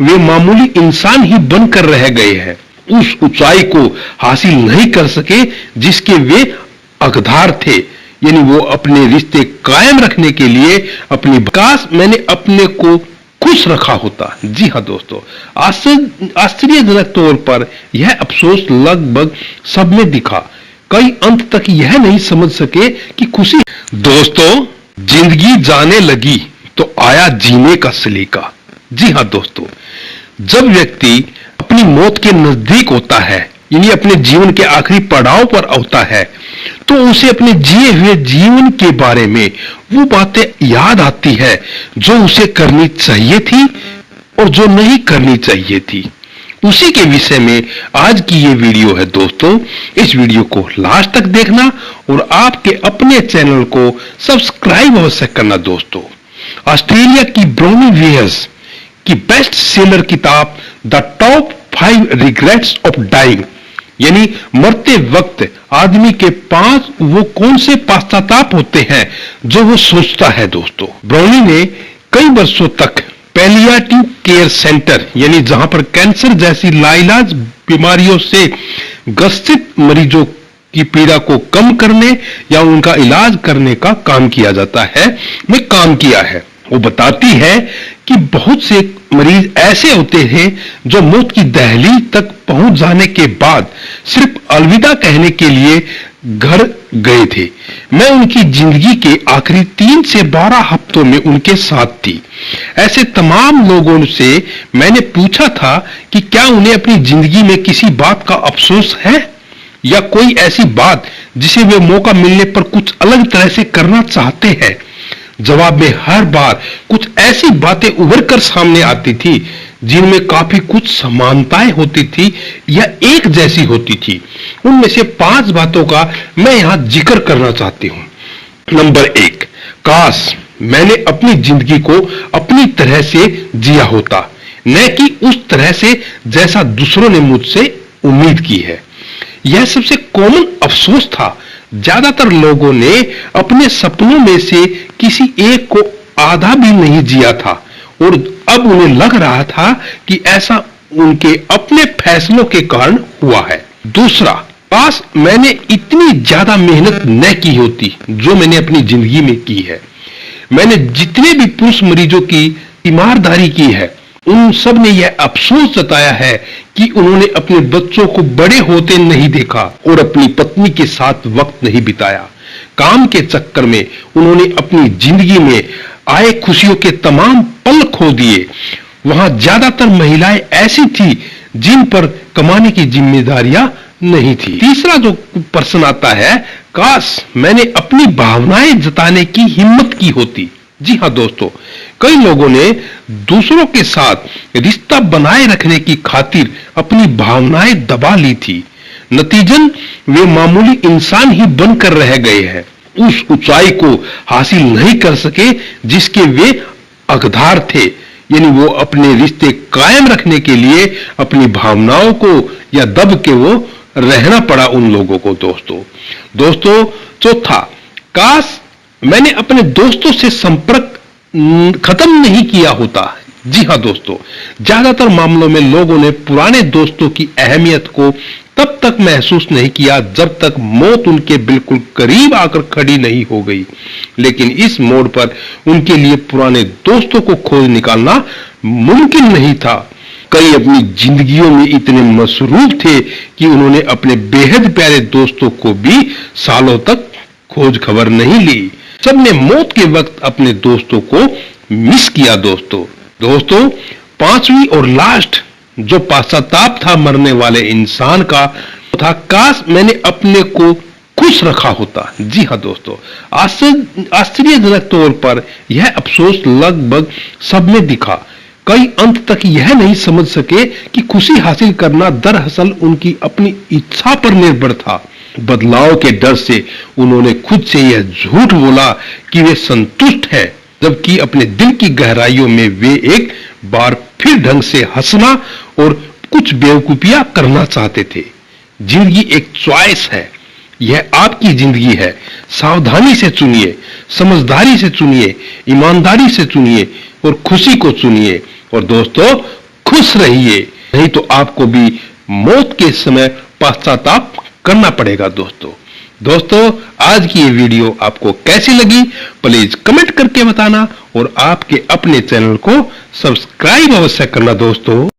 वे मामूली इंसान ही बनकर रह गए हैं, उस ऊंचाई को हासिल नहीं कर सके जिसके वे हकदार थे। यानी वो अपने रिश्ते कायम रखने के लिए काश मैंने अपने को खुश रखा होता। जी हाँ दोस्तों, आश्चर्यजनक तौर पर यह अफसोस लगभग सब में दिखा। कई अंत तक यह नहीं समझ सके कि खुशी। दोस्तों, जिंदगी जाने लगी तो आया जीने का सलीका। जी हाँ दोस्तों, जब व्यक्ति अपनी मौत के नजदीक होता है, यानी अपने जीवन के आखिरी पड़ाव पर होता है, तो उसे अपने जिए हुए जीवन के बारे में वो बातें याद आती है जो उसे करनी चाहिए थी और जो नहीं करनी चाहिए थी। उसी के विषय में आज की ये वीडियो है दोस्तों। इस वीडियो को लास्ट तक देखना और आपके अपने चैनल को सब्सक्राइब अवश्य करना दोस्तों। ऑस्ट्रेलिया की ब्रोनी वेयर्स की बेस्ट सेलर किताब the top 5 regrets of dying, यानी मरते वक्त आदमी के 5 वो कौन से पश्चाताप होते हैं जो वो सोचता है दोस्तों। ब्राउनी ने कई वर्षों तक पैलिएटिव केयर सेंटर, यानी जहां पर कैंसर जैसी लाइलाज बीमारियों से ग्रसित मरीजों की पीड़ा को कम करने या उनका इलाज करने का काम किया जाता है, में काम किया है। वो बताती है कि बहुत से मरीज ऐसे होते हैं जो मौत की दहलीज तक पहुंच जाने के बाद सिर्फ अलविदा कहने के लिए घर गए थे। मैं उनकी जिंदगी के आखिरी 3 से 12 हफ्तों में उनके साथ थी। ऐसे तमाम लोगों से मैंने पूछा था कि क्या उन्हें अपनी जिंदगी में किसी बात का अफसोस है या कोई ऐसी बात जिसे वे मौका मिलने पर कुछ अलग तरह से करना चाहते हैं। जवाब में हर बार कुछ ऐसी बातें उभर कर सामने आती थी जिनमें काफी कुछ समानताएं होती थी या एक जैसी होती थी। उनमें से 5 बातों का मैं यहां जिक्र करना चाहती हूं। नंबर 1, काश मैंने अपनी जिंदगी को अपनी तरह से जिया होता, न कि उस तरह से जैसा दूसरों ने मुझसे उम्मीद की है। यह सबसे कॉमन अफसोस था। ज्यादातर लोगों ने अपने सपनों में से किसी एक को आधा भी नहीं जिया था और अब उन्हें लग रहा था कि ऐसा उनके अपने फैसलों के कारण हुआ है। दूसरा, काश मैंने इतनी ज्यादा मेहनत न की होती जो मैंने अपनी जिंदगी में की है। मैंने जितने भी पुरुष मरीजों की ईमानदारी की है, उन सब ने यह अफसोस जताया है कि उन्होंने अपने बच्चों को बड़े होते नहीं देखा और अपनी पत्नी के साथ वक्त नहीं बिताया। काम के चक्कर में उन्होंने अपनी जिंदगी में आए खुशियों के तमाम पल खो दिए। वहां ज्यादातर महिलाएं ऐसी थी जिन पर कमाने की जिम्मेदारियां नहीं थी। तीसरा जो प्रश्न आता है, काश मैंने अपनी भावनाएं जताने की हिम्मत की होती। जी हाँ दोस्तों, कई लोगों ने दूसरों के साथ रिश्ता बनाए रखने की खातिर अपनी भावनाएं दबा ली थी। नतीजन वे मामूली इंसान ही बनकर रह गए हैं, उस ऊंचाई को हासिल नहीं कर सके जिसके वे हकदार थे। यानी वो अपने रिश्ते कायम रखने के लिए अपनी भावनाओं को या दब के वो रहना पड़ा उन लोगों को दोस्तों। चौथा, काश मैंने अपने दोस्तों से संपर्क खत्म नहीं किया होता। जी हाँ दोस्तों, ज्यादातर मामलों में लोगों ने पुराने दोस्तों की अहमियत को तब तक महसूस नहीं किया जब तक मौत उनके बिल्कुल करीब आकर खड़ी नहीं हो गई। लेकिन इस मोड़ पर उनके लिए पुराने दोस्तों को खोज निकालना मुमकिन नहीं था। कई अपनी जिंदगियों में इतने मसरूफ थे कि उन्होंने अपने बेहद प्यारे दोस्तों को भी सालों तक खोज खबर नहीं ली। सबने मौत के वक्त अपने दोस्तों को मिस किया दोस्तों। 5वीं और लास्ट जो पश्चाताप था मरने वाले इंसान का था, काश मैंने अपने को खुश रखा होता। जी हाँ दोस्तों, आश्चर्यजनक तौर पर यह अफसोस लगभग सब में दिखा। कई अंत तक यह नहीं समझ सके कि खुशी हासिल करना दरअसल उनकी अपनी इच्छा पर निर्भर था। बदलाव के डर से उन्होंने खुद से यह झूठ बोला कि वे संतुष्ट हैं, जबकि अपने दिल की गहराइयों में वे एक बार फिर ढंग से हंसना और कुछ बेवकूफियां करना चाहते थे। जिंदगी एक चॉइस है, यह आपकी जिंदगी है। सावधानी से चुनिए, समझदारी से चुनिए, ईमानदारी से चुनिए और खुशी को चुनिए। और दोस्तों, खुश रहिए, नहीं तो आपको भी मौत के समय पश्चाताप करना पड़ेगा। दोस्तों आज की ये वीडियो आपको कैसी लगी प्लीज कमेंट करके बताना और आपके अपने चैनल को सब्सक्राइब अवश्य करना दोस्तों।